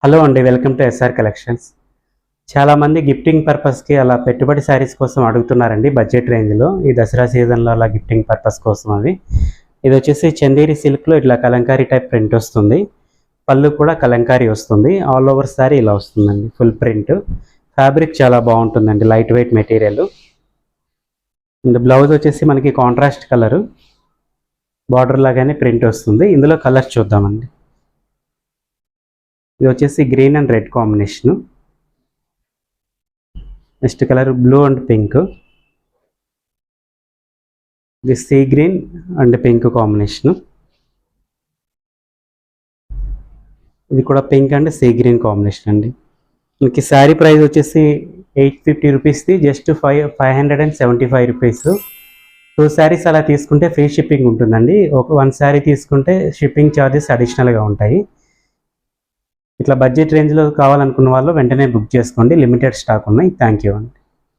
Hello అండి, welcome to SR collections. చాలామంది gifting పర్పస్కి అలా పెట్టుబడి శారీస్ కోసం అడుగుతున్నారండి. బడ్జెట్ రేంజ్లో ఈ దసరా సీజన్లో అలా గిఫ్టింగ్ పర్పస్ కోసం అవి. ఇది వచ్చేసి చందేరి సిల్క్లో ఇట్లా కలంకారీ టైప్ ప్రింట్ వస్తుంది. పళ్ళు కూడా కలంకారీ వస్తుంది. ఆల్ ఓవర్ శారీ ఇలా వస్తుందండి, ఫుల్ ప్రింట్. ఫ్యాబ్రిక్ చాలా బాగుంటుందండి, light weight material. And blouse వచ్చేసి మనకి కాంట్రాస్ట్ కలరు, బార్డర్ లాగానే ప్రింట్ వస్తుంది. ఇందులో కలర్స్ చూద్దామండి. ఇది వచ్చేసి green and red combination. Next colour blue and pink. ఇది sea green and pink combination. ఇది కూడా pink and sea green combination అండి. మనకి శారీ ప్రైస్ వచ్చేసి 850 రూపీస్ది, జస్ట్ 575 రూపీస్. 2 శారీస్ అలా తీసుకుంటే ఫ్రీ షిప్పింగ్ ఉంటుందండి. ఒక 1 శారీ తీసుకుంటే షిప్పింగ్ ఛార్జెస్ అడిషనల్గా ఉంటాయి. ఇట్లా బడ్జెట్ రేంజ్లో కావాలనుకున్న వాళ్ళు వెంటనే బుక్ చేసుకోండి. లిమిటెడ్ స్టాక్ ఉన్నాయి. థ్యాంక్ యూ అండి.